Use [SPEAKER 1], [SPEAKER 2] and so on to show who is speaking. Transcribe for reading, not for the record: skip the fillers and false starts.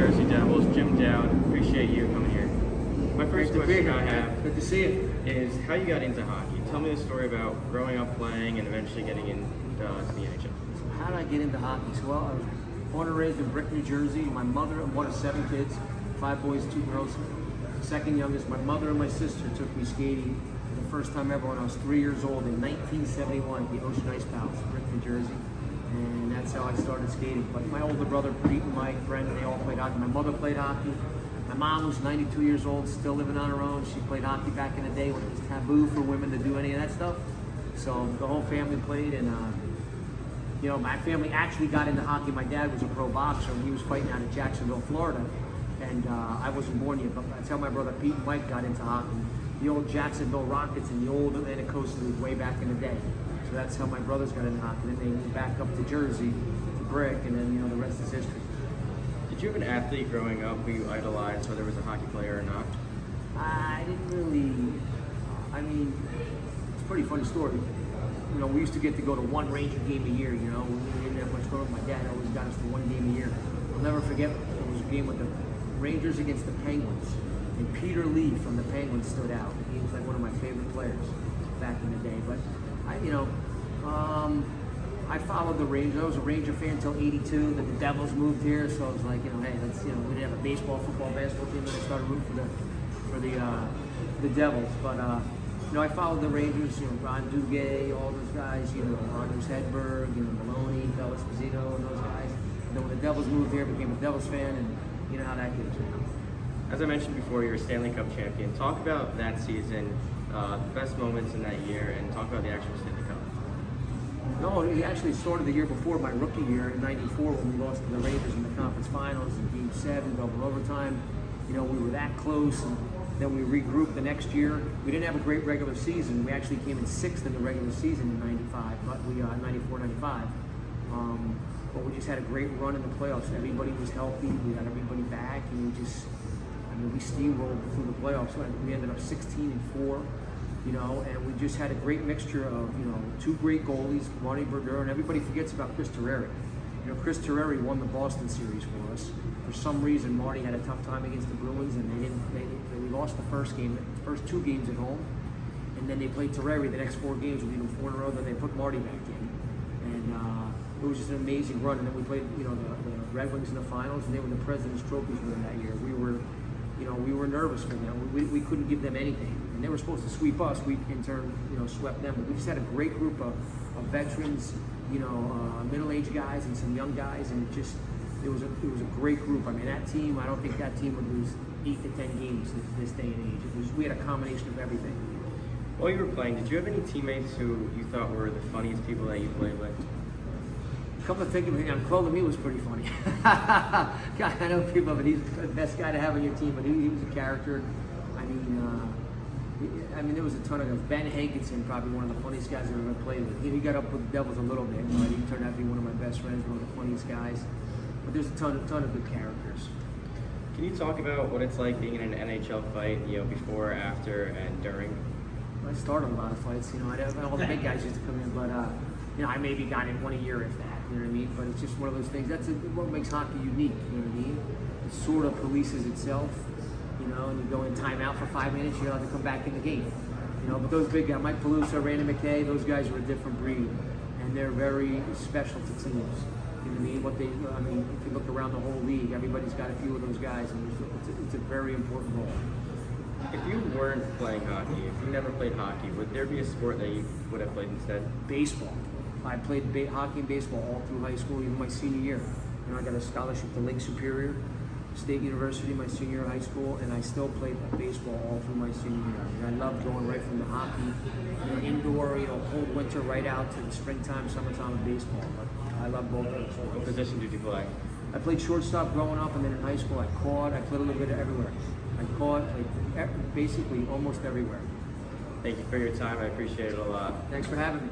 [SPEAKER 1] Jersey Devils, Jim Dowd. Appreciate you coming here. My first question I have
[SPEAKER 2] Good to see you.
[SPEAKER 1] is how you got into hockey. Tell me the story about growing up playing and eventually getting into the NHL.
[SPEAKER 2] How did I get into hockey? So, well, I was born and raised in Brick, New Jersey. My mother, I'm one of 7 kids, 5 boys, 2 girls. Second youngest, my mother and my sister took me skating for the first time ever when I was 3 years old in 1971 at the Ocean Ice Palace, Brick, New Jersey. And that's how I started skating. But my older brother, Pete and Mike, Brendan, they all played hockey. My mother played hockey. My mom was 92 years old, still living on her own. She played hockey back in the day when it was taboo for women to do any of that stuff. So the whole family played, and you know, my family actually got into hockey. My dad was a pro boxer, and he was fighting out of Jacksonville, Florida. And I wasn't born yet, but that's how my brother Pete and Mike got into hockey. The old Jacksonville Rockets and the old Atlantic Coast League way back in the day. So that's how my brothers got into hockey. Then they moved back up to Jersey, to Brick, and then, you know, the rest is history.
[SPEAKER 1] Did you have an athlete growing up who you idolized, whether it was a hockey player or not?
[SPEAKER 2] I didn't really, I mean, it's a pretty funny story. You know, we used to get to go to one Ranger game a year, you know. We didn't have much going. My dad always got us to one game a year. I'll never forget, it was a game with the Rangers against the Penguins. And Peter Lee from the Penguins stood out. He was like one of my favorite players back in the day. But, I followed the Rangers. I was a Ranger fan until '82. That the Devils moved here, so I was like, you know, hey, let's, you know, we didn't have a baseball, football, basketball team, and I started rooting for the Devils. But you know, I followed the Rangers. You know, Ron Duguay, all those guys. You know, Anders Hedberg, you know, Maloney, Phil Esposito, and those guys. And then when the Devils moved here, I became a Devils fan, and you know how that goes.
[SPEAKER 1] As I mentioned before, you're a Stanley Cup champion. Talk about that season, the best moments in that year, and talk about the actual Stanley Cup.
[SPEAKER 2] No, it actually started the year before my rookie year in '94 when we lost to the Rangers in the conference finals in Game 7, double overtime. You know, we were that close, and then we regrouped the next year. We didn't have a great regular season. We actually came in 6th in the regular season in '95, but we 94, '95. But we just had a great run in the playoffs. Everybody was healthy. We got everybody back, and we steamrolled through the playoffs. We ended up 16-4. You know, and we just had a great mixture of, you know, 2 great goalies, Marty Brodeur, and everybody forgets about Chris Terreri. You know, Chris Terreri won the Boston series for us. For some reason, Marty had a tough time against the Bruins, and they lost the first 2 games at home, and then they played Terreri the next 4 games. We beat them 4 in a row, then they put Marty back in. And it was just an amazing run, and then we played, you know, the Red Wings in the finals, and they were the President's Trophies winner that year. We were nervous for them. We couldn't give them anything. And they were supposed to sweep us. We, in turn, you know, swept them. But we just had a great group of veterans, you know, middle-aged guys and some young guys, and it was a great group. I mean, that team, I don't think that team would lose 8 to 10 games this day and age. We had a combination of everything.
[SPEAKER 1] While you were playing, did you have any teammates who you thought were the funniest people that you played with?
[SPEAKER 2] Come to think of it, Cole to me was pretty funny. God, I know people, but he's the best guy to have on your team. But he was a character. I mean, there was a ton of guys. Ben Hankinson, probably one of the funniest guys I've ever played with. He got up with the Devils a little bit, but he turned out to be one of my best friends, one of the funniest guys. But there's a ton of good characters.
[SPEAKER 1] Can you talk about what it's like being in an NHL fight, you know, before, after, and during?
[SPEAKER 2] I started a lot of fights. You know, all the big guys used to come in, but you know, I maybe got in 1 a year, if that. You know what I mean? But it's just one of those things. That's what makes hockey unique. You know what I mean? It sort of polices itself. You know, and you go in timeout for 5 minutes, you don't have to come back in the game. You know, but those big guys, Mike Peluso, Randy McKay, those guys are a different breed, and they're very special to teams. You know what I mean? If you look around the whole league, everybody's got a few of those guys, and it's a very important role.
[SPEAKER 1] If you weren't playing hockey, if you never played hockey, would there be a sport that you would have played instead?
[SPEAKER 2] Baseball. I played hockey and baseball all through high school, even my senior year. You know, I got a scholarship to Lake Superior State University my senior year of high school, and I still played baseball all through my senior year. And I loved going right from the hockey, you know, indoor, you know, cold winter, right out to the springtime, summertime of baseball. But I love both of those sports.
[SPEAKER 1] What position did you play?
[SPEAKER 2] I played shortstop growing up, and then in high school I caught. I played a little bit of everywhere. I caught, played basically almost everywhere.
[SPEAKER 1] Thank you for your time. I appreciate it a lot.
[SPEAKER 2] Thanks for having me.